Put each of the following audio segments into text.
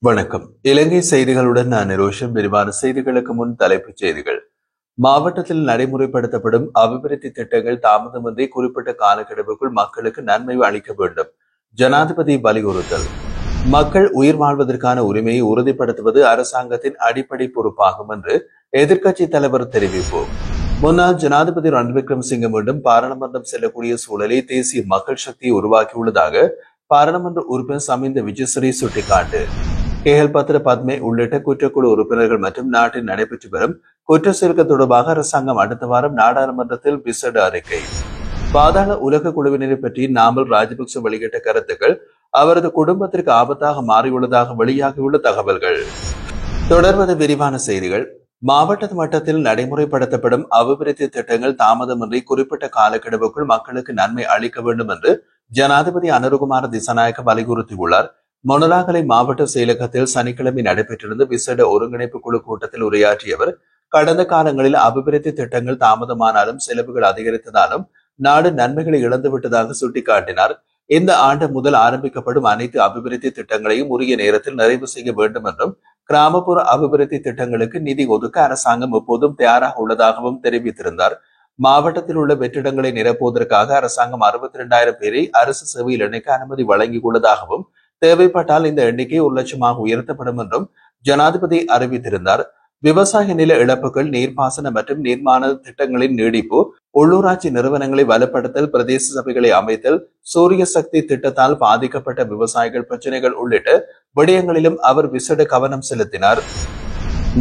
வணக்கம். இலங்கை செய்திகளுடன் நான் நிரோஷன். விரிவான செய்திகளுக்கு முன் தலைப்புச் செய்திகள். மாவட்டத்தில் நடைமுறைப்படுத்தப்படும் அபிவிருத்தி திட்டங்கள் தாமதமின்றி குறிப்பிட்ட காலக்கெடுவுக்குள் மக்களுக்கு நன்மை அளிக்க வேண்டும். ஜனாதிபதி வலியுறுத்தல். மக்கள் உயிர் வாழ்வதற்கான உரிமையை உறுதிப்படுத்துவது அரசாங்கத்தின் அடிப்படை பொறுப்பாகும் என்று எதிர்க்கட்சித் தலைவர் தெரிவிப்பு. முன்னாள் ஜனாதிபதி ரணில் விக்ரமசிங்கே மீண்டும் பாராளுமன்றம் செல்லக்கூடிய சூழலை தேசிய மக்கள் சக்தி உருவாக்கியுள்ளதாக பாராளுமன்ற உறுப்பினர் சமிந்த விஜயஸ்ரீ சுட்டிக்காட்டு. கேஎல் பத்ர பத்மே உள்ளிட்ட குற்றக்குழு உறுப்பினர்கள் மற்றும் நாட்டில் நடைபெற்று வரும் குற்ற செயல்கள் தொடர்பாக அரசாங்கம் அடுத்த வாரம் நாடாளுமன்றத்தில் விசேட அறிக்கை. பாதாள உலக குழுவினரை பற்றி நாமல் ராஜபக்ச வெளியிட்ட கருத்துக்கள் அவரது குடும்பத்திற்கு ஆபத்தாக மாறியுள்ளதாக வெளியாகியுள்ள தகவல்கள். தொடர்வது விரிவான செய்திகள். மாவட்ட மட்டத்தில் நடைமுறைப்படுத்தப்படும் அபிவிருத்தி திட்டங்கள் தாமதமின்றி குறிப்பிட்ட காலக்கெடுவுக்குள் மக்களுக்கு நன்மை அளிக்க வேண்டும் என்று ஜனாதிபதி அனுரகுமார திசாநாயக்க வலியுறுத்தியுள்ளார். மொனராகலை மாவட்ட செயலகத்தில் சனிக்கிழமை நடைபெற்றிருந்த விசேட ஒருங்கிணைப்பு குழு கூட்டத்தில் உரையாற்றிய அவர், கடந்த காலங்களில் அபிவிருத்தி திட்டங்கள் தாமதமானாலும் செலவுகள் அதிகரித்ததாலும் நாடு நன்மைகளை இழந்துவிட்டதாக சுட்டிக்காட்டினார். இந்த ஆண்டு முதல் ஆரம்பிக்கப்படும் அனைத்து அபிவிருத்தி திட்டங்களையும் உரிய நேரத்தில் நிறைவு செய்ய வேண்டும் என்றும் கிராமப்புற அபிவிருத்தி திட்டங்களுக்கு நிதி ஒதுக்க அரசாங்கம் எப்போதும் தயாராக உள்ளதாகவும் தெரிவித்திருந்தார். மாவட்டத்தில் உள்ள வெற்றிடங்களை நிரப்புவதற்காக அரசாங்கம் 62,000 பேரை அரசு சேவையில் இணைக்க அனுமதி வழங்கியுள்ளதாகவும் தேவைப்பட்டால் இந்த எண்ணிக்கை 1,00,000 உயர்த்தப்படும் என்றும் ஜனாதிபதி அறிவித்திருந்தார். விவசாய நில இழப்புகள், நீர்ப்பாசன மற்றும் நிர்மாண திட்டங்களின் நீடிப்பு, உள்ளூராட்சி நிறுவனங்களை வலுப்படுத்தல், பிரதேச சபைகளை அமைத்தல், சூரிய சக்தி திட்டத்தால் பாதிக்கப்பட்ட விவசாயிகள் பிரச்சனைகள் உள்ளிட்ட விடயங்களிலும் அவர் விசேட கவனம் செலுத்தினார்.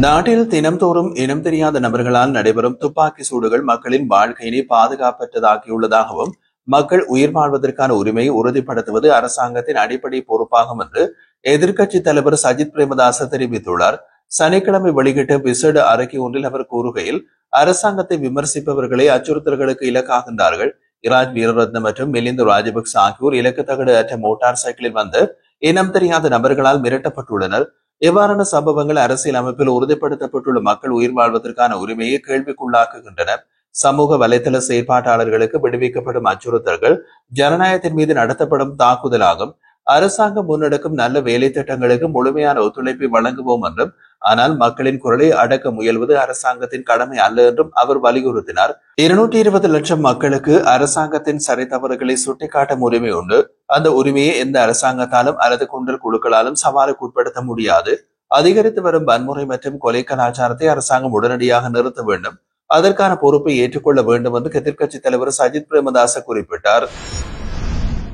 நாட்டில் தினம்தோறும் இனம் தெரியாத நபர்களால் நடைபெறும் துப்பாக்கி சூடுகள் மக்களின் வாழ்க்கையினை பாதுகாப்பற்றதாகியுள்ளதாகவும் மக்கள் உயிர் வாழ்வதற்கான உரிமையை உறுதிப்படுத்துவது அரசாங்கத்தின் அடிப்படை பொறுப்பாகும் என்று எதிர்க்கட்சித் தலைவர் சஜித் பிரேமதாச தெரிவித்துள்ளார். சனிக்கிழமை வெளியிட்ட விசேட அறிக்கை ஒன்றில் அவர் கூறுகையில், அரசாங்கத்தை விமர்சிப்பவர்களை அச்சுறுத்தல்களுக்கு இலக்காகின்றார்கள். இராஜ் வீரரத்ன மற்றும் மிலிந்த ராஜபக்ச ஆகியோர் இலக்கு தகடு அற்ற மோட்டார் சைக்கிளில் வந்து இனம் தெரியாத நபர்களால் மிரட்டப்பட்டுள்ளனர். இவ்வாறான சம்பவங்கள் அரசியல் அமைப்பில் உறுதிப்படுத்தப்பட்டுள்ள மக்கள் உயிர் வாழ்வதற்கான உரிமையை கேள்விக்குள்ளாக்குகின்றன. சமூக வலைதள செயற்பாட்டாளர்களுக்கு விடுவிக்கப்படும் அச்சுறுத்தல்கள் ஜனநாயகத்தின் மீது நடத்தப்படும் தாக்குதலாகும். அரசாங்கம் முன்னெடுக்கும் நல்ல வேலை திட்டங்களுக்கு முழுமையான ஒத்துழைப்பை வழங்குவோம் என்றும், ஆனால் மக்களின் குரலை அடக்க முயல்வது அரசாங்கத்தின் கடமை அல்ல என்றும் அவர் வலியுறுத்தினார். 220 லட்சம் மக்களுக்கு அரசாங்கத்தின் சரி தவறுகளை சுட்டிக்காட்டும் உரிமை உண்டு. அந்த உரிமையை எந்த அரசாங்கத்தாலும் அல்லது குண்டர் குழுக்களாலும் சவாலுக்கு உட்படுத்த முடியாது. அதிகரித்து வரும் வன்முறை மற்றும் கொலை கலாச்சாரத்தை அரசாங்கம் உடனடியாக நிறுத்த வேண்டும். அதற்கான பொறுப்பை ஏற்றுக்கொள்ள வேண்டும் என்று எதிர்க்கட்சித் தலைவர் சஜித் பிரேமதாச குறிப்பிட்டார்.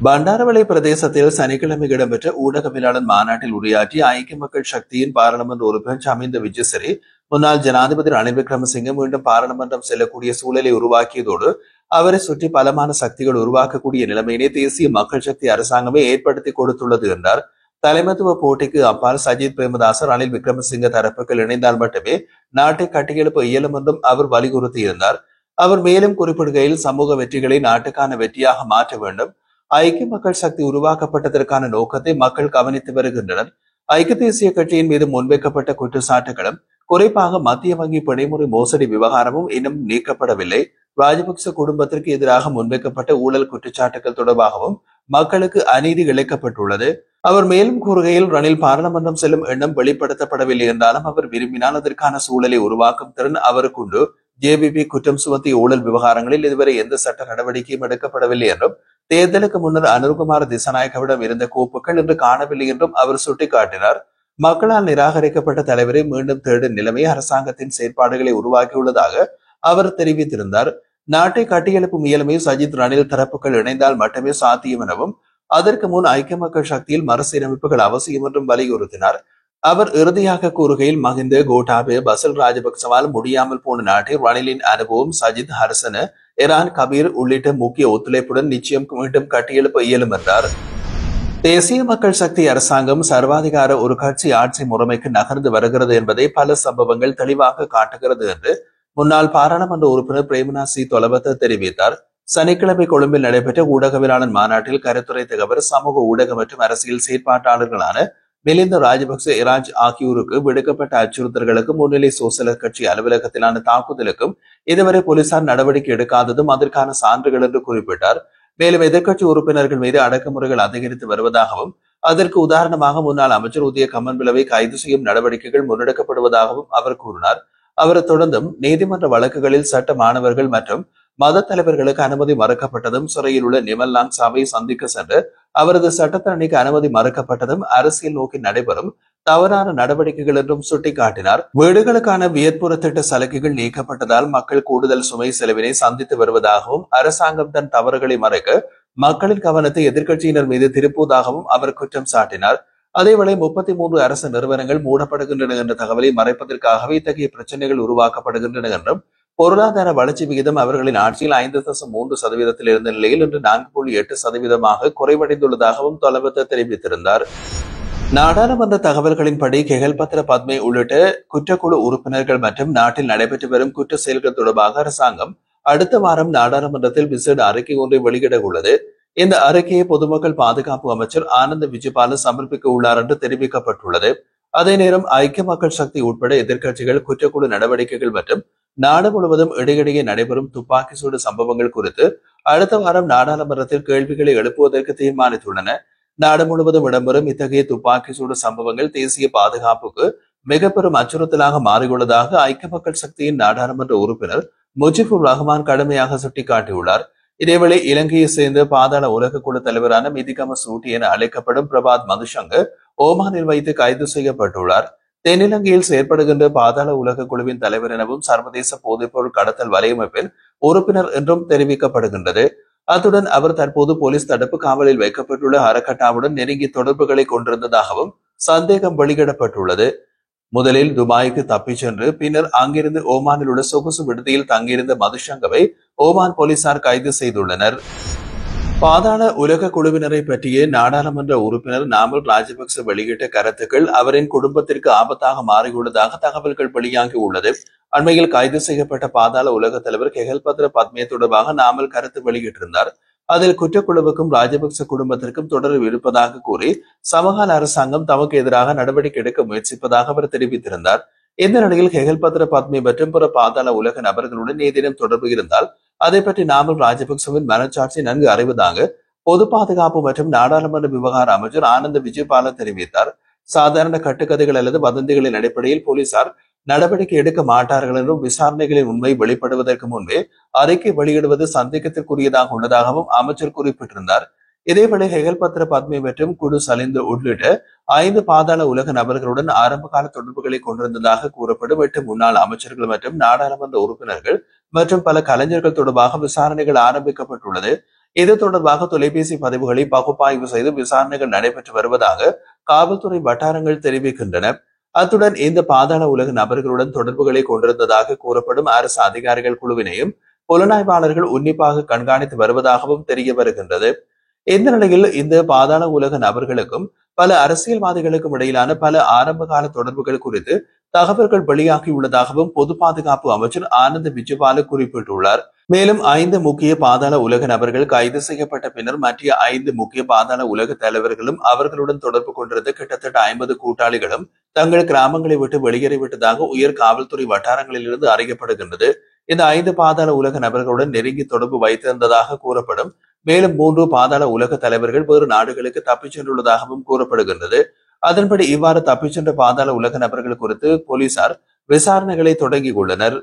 பண்டாரவளை பிரதேசத்தில் சனிக்கிழமை இடம்பெற்ற ஊடகவியலாளர் மாநாட்டில் உரையாற்றிய ஐக்கிய மக்கள் சக்தியின் பாராளுமன்ற உறுப்பினர் சமிந்த விஜயஸ்ரீ, முன்னாள் ஜனாதிபதி ரணில் விக்ரமசிங்கே மீண்டும் பாராளுமன்றம் செல்லக்கூடிய சூழலை உருவாக்கியதோடு அவரை சுற்றி பலமான சக்திகள் உருவாக்கக்கூடிய நிலைமையினை தேசிய மக்கள் சக்தி அரசாங்கமே ஏற்படுத்தி கொடுத்துள்ளது என்றார். தலைமைத்துவ போட்டிக்கு அப்பால் சஜித் பிரேமதாச ரணில் விக்ரமசிங்கே தரப்புகள் இணைந்தால் மட்டுமே நாட்டை கட்டியெழுப்ப இயலும் என்றும் அவர் வலியுறுத்தியிருந்தார். அவர் மேலும் குறிப்பிடுகையில், சமூக வெற்றிகளை நாட்டுக்கான வெற்றியாக மாற்ற வேண்டும். ஐக்கிய மக்கள் சக்தி உருவாக்கப்பட்டதற்கான நோக்கத்தை மக்கள் கவனித்து வருகின்றனர். ஐக்கிய தேசிய கட்சியின் மீது முன்வைக்கப்பட்ட குற்றச்சாட்டுகளும், குறிப்பாக மத்திய வங்கி பிணைமுறை மோசடி விவகாரமும் இன்னும் நீக்கப்படவில்லை. ராஜபக்ச குடும்பத்திற்கு எதிராக முன்வைக்கப்பட்ட ஊழல் குற்றச்சாட்டுகள் தொடர்பாகவும் மக்களுக்கு அநீதி இழைக்கப்பட்டுள்ளது. அவர் மேலும் கூறுகையில், ரணில் பாராளுமன்றம் செல்லும் எண்ணம் வெளிப்படுத்தப்படவில்லை என்றாலும் அவர் விரும்பினால் அதற்கான சூழலை உருவாக்கும் திறன் அவருக்குண்டு. ஜேவிபி குற்றம் சுமத்திய ஊழல் விவகாரங்களில் இதுவரை எந்த சட்ட நடவடிக்கையும் எடுக்கப்படவில்லை என்றும், தேர்தலுக்கு முன்னர் அனுரகுமார திசாநாயக்கவிடம் இருந்த கோப்புகள் இன்று காணவில்லை என்றும் அவர் சுட்டிக்காட்டினார். மக்களால் நிராகரிக்கப்பட்ட தலைவரை மீண்டும் தேடும் நிலைமை அரசாங்கத்தின் செயற்பாடுகளை உருவாக்கியுள்ளதாக அவர் தெரிவித்திருந்தார். நாட்டை கட்டியெழுப்பும் முயலுமே சஜித் ரணில் தரப்புகள் இணைந்தால் மட்டுமே சாத்தியம் எனவும், அதற்கு முன் ஐக்கிய மக்கள் சக்தியில் மறுசீரமைப்புகள் அவசியம் என்றும் வலியுறுத்தினார். அவர் இறுதியாக கூறுகையில், மஹிந்த, கோட்டாபே, பசில் ராஜபக்சவால் முடியாமல் போன நாட்டை ரணிலின் அனுபவம், சஜித், ஹர்சன, இரான், கபீர் உள்ளிட்ட முக்கிய ஒத்துழைப்புடன் நிச்சயம் மீண்டும் கட்டியெழுப்ப இயலும் என்றார். தேசிய மக்கள் சக்தி அரசாங்கம் சர்வாதிகார ஒரு கட்சி ஆட்சி முறைமைக்கு நகர்ந்து வருகிறது என்பதை பல சம்பவங்கள் தெளிவாக காட்டுகிறது என்று முன்னாள் பாராளுமன்ற உறுப்பினர் பிரேமநாசி தொலபத்த தெரிவித்தார். சனிக்கிழமை கொழும்பில் நடைபெற்ற ஊடகவியலாளர் மாநாட்டில் கருத்துரைத்த அவர், சமூக ஊடக மற்றும் அரசியல் செயற்பாட்டாளர்களான மிலிந்த ராஜபக்ச, இராஜ் ஆகியோருக்கு விடுக்கப்பட்ட அச்சுறுத்தல்களுக்கும் முன்னிலை சோசலிஸ்ட் கட்சி அலுவலகத்திலான தாக்குதலுக்கும் இதுவரை போலீசார் நடவடிக்கை எடுக்காததும் அதற்கான சான்றுகள் என்று குறிப்பிட்டார். மேலும் எதிர்க்கட்சி உறுப்பினர்கள் மீது அடக்குமுறைகள் அதிகரித்து வருவதாகவும் அதற்கு உதாரணமாக முன்னாள் அமைச்சர் உதய கமன்பிலவை கைது செய்யும் நடவடிக்கைகள் முன்னெடுக்கப்படுவதாகவும் அவர் கூறினார். அவர் தொடர்ந்தும் நீதிமன்ற வழக்குகளில் சட்ட மாணவர்கள் மற்றும் மத தலைவர்களுக்கு அனுமதி மறுக்கப்பட்டதும், சிறையில் உள்ள நிமல் லாங்சாவை சந்திக்க சென்று அவரது சட்டத்தரணிக்கு அனுமதி மறுக்கப்பட்டதும் அரசியல் நோக்கி நடைபெறும் தவறான நடவடிக்கைகள் என்றும் சுட்டிக்காட்டினார். வீடுகளுக்கான வியற்புற திட்ட சலுகைகள் நீக்கப்பட்டதால் மக்கள் கூடுதல் சுமை செலவினை சந்தித்து வருவதாகவும், அரசாங்கம் தன் தவறுகளை மறைக்க மக்களின் கவனத்தை எதிர்க்கட்சியினர் மீது திருப்புவதாகவும் அவர் குற்றம் சாட்டினார். அதேவேளை 33 அரசு நிறுவனங்கள் மூடப்படுகின்றன என்ற தகவலை மறைப்பதற்காகவே இத்தகைய பிரச்சனைகள் உருவாக்கப்படுகின்றன என்றும், பொருளாதார வளர்ச்சி விகிதம் அவர்களின் ஆட்சியில் 5.3% இருந்த நிலையில் இன்று 4.8% குறைவடைந்துள்ளதாகவும் தொலபத்த தெரிவித்திருந்தார். நாடாளுமன்ற தகவல்களின்படி கெகல்பத்ர பத்மே உள்ளிட்ட குற்றக்குழு உறுப்பினர்கள் மற்றும் நாட்டில் நடைபெற்று வரும் குற்ற செயல்கள் தொடர்பாக அரசாங்கம் அடுத்த வாரம் நாடாளுமன்றத்தில் விசேட அறிக்கை ஒன்றை வெளியிட உள்ளது. இந்த அறிக்கையை பொதுமக்கள் பாதுகாப்பு அமைச்சர் ஆனந்த விஜயபால சமர்ப்பிக்க உள்ளார் என்று தெரிவிக்கப்பட்டுள்ளது. அதே நேரம் ஐக்கிய மக்கள் சக்தி உட்பட எதிர்க்கட்சிகள் குற்றக்குழு நடவடிக்கைகள் மற்றும் நாடு முழுவதும் இடையிடையே நடைபெறும் துப்பாக்கி சூடு சம்பவங்கள் குறித்து அடுத்த வாரம் நாடாளுமன்றத்தில் கேள்விகளை எழுப்புவதற்கு தீர்மானித்துள்ளன. நாடு முழுவதும் இடம்பெறும் இத்தகைய துப்பாக்கி சூடு சம்பவங்கள் தேசிய பாதுகாப்புக்கு மிக பெரும் அச்சுறுத்தலாக மாறியுள்ளதாக ஐக்கிய மக்கள் சக்தியின் நாடாளுமன்ற உறுப்பினர் முஜிபுர் ரஹ்மான் கடுமையாக சுட்டிக்காட்டியுள்ளார். இதேவேளை இலங்கையை சேர்ந்த பாதாள உலக குழு தலைவரான மிதிகம சூட்டி என அழைக்கப்படும் பிரபாத் மதுஷங்க ஓமானில் வைத்து கைது செய்யப்பட்டுள்ளார். தென்னிலங்கையில் செயற்படுகின்ற பாதாள உலக குழுவின் தலைவர் எனவும் சர்வதேச போதைப்பொருள் கடத்தல் வலையமைப்பின் உறுப்பினர் என்றும் தெரிவிக்கப்படுகின்றது. அத்துடன் அவர் தற்போது போலீஸ் தடுப்பு காவலில் வைக்கப்பட்டுள்ள அறக்கட்டாவுடன் நெருங்கிய தொடர்புகளை கொண்டிருந்ததாகவும் சந்தேகம் வெளியிடப்பட்டுள்ளது. முதலில் துபாய்க்கு தப்பிச் சென்று பின்னர் அங்கிருந்து ஓமானில் உள்ள சொகுசு விடுதியில் தங்கியிருந்த மதுஷங்கவை ஓமான் போலீசார் கைது செய்துள்ளனர். பாதாள உலக குழுவினரை பற்றிய நாடாளுமன்ற உறுப்பினர் நாமல் ராஜபக்ச வெளியிட்ட கருத்துக்கள் அவரின் குடும்பத்திற்கு ஆபத்தாக மாறியுள்ளதாக தகவல்கள் வெளியாகி உள்ளது. அண்மையில் கைது செய்யப்பட்ட பாதாள உலக தலைவர் கெகல்பத்ர பத்மே தொடர்பாக நாமல் கருத்து வெளியிட்டிருந்தார். அதில் குற்றக்குழுவுக்கும் ராஜபக்ச குடும்பத்திற்கும் தொடர்பு இருப்பதாக கூறி சமகால அரசாங்கம் தமக்கு எதிராக நடவடிக்கை எடுக்க முயற்சிப்பதாக அவர் தெரிவித்திருந்தார். இந்த நிலையில் கெகல்பத்ர பத்மே மற்றும் பிற பாதாள உலக நபர்களுடன் ஏதேனும் தொடர்பு இருந்தால் அதை பற்றி நாமல் ராஜபக்சவின் மனச்சாட்சி நன்கு அறிவதாக பொது பாதுகாப்பு மற்றும் நாடாளுமன்ற விவகார அமைச்சர் ஆனந்த விஜயபால தெரிவித்தார். சாதாரண கட்டுக்கதைகள் அல்லது வதந்திகளின் அடிப்படையில் போலீசார் நடவடிக்கை எடுக்க மாட்டார்கள் என்றும், விசாரணைகளின் உண்மை வெளிப்படுவதற்கு முன்பே அறிக்கை வெளியிடுவது சந்தேகத்திற்குரியதாக உள்ளதாகவும் அமைச்சர் குறிப்பிட்டிருந்தார். இதேவேளை கெகல்பத்ர பத்மே மற்றும் குடு சலிந்து உள்ளிட்ட 5 பாதாள உலக நபர்களுடன் ஆரம்பகால தொடர்புகளை கொண்டிருந்ததாக கூறப்படும் 8 முன்னாள் அமைச்சர்கள் மற்றும் நாடாளுமன்ற உறுப்பினர்கள் மற்றும் பல கலைஞர்கள் தொடர்பாக விசாரணைகள் ஆரம்பிக்கப்பட்டுள்ளது. இது தொடர்பாக தொலைபேசி பதிவுகளை பகுப்பாய்வு செய்து விசாரணைகள் நடைபெற்று வருவதாக காவல்துறை வட்டாரங்கள் தெரிவிக்கின்றன. அத்துடன் இந்த பாதாள உலக நபர்களுடன் தொடர்புகளை கொண்டிருந்ததாக கூறப்படும் அரசு அதிகாரிகள் குழுவினையும் புலனாய்வாளர்கள் உன்னிப்பாக கண்காணித்து வருவதாகவும் தெரிய வருகின்றது. இந்த நிலையில் இந்த பாதாள உலக நபர்களுக்கும் பல அரசியல்வாதிகளுக்கும் இடையிலான பல ஆரம்ப கால தொடர்புகள் குறித்து தகவல்கள் வெளியாகியுள்ளதாகவும் பொது பாதுகாப்பு அமைச்சர் ஆனந்த் விஜயபால குறிப்பிட்டுள்ளார். மேலும் 5 முக்கிய பாதாள உலக நபர்கள் கைது செய்யப்பட்ட பின்னர் மற்ற 5 முக்கிய பாதாள உலக தலைவர்களும் அவர்களுடன் தொடர்பு கொண்டிருந்த கிட்டத்தட்ட 50 கூட்டாளிகளும் தங்கள் கிராமங்களை விட்டு வெளியேறிவிட்டதாக உயர் காவல்துறை வட்டாரங்களிலிருந்து அறியப்படுகின்றது. இந்த 5 பாதாள உலக நபர்களுடன் நெருங்கி தொடர்பு வைத்திருந்ததாக கூறப்படும் மேலும் 3 பாதாள உலக தலைவர்கள் வேறு நாடுகளுக்கு தப்பிச் சென்றுள்ளதாகவும் கூறப்படுகின்றது. அதன்படி இவ்வாறு தப்பிச் சென்ற பாதாள உலக நபர்கள் குறித்து போலீசார் விசாரணைகளை தொடங்கியுள்ளனர்.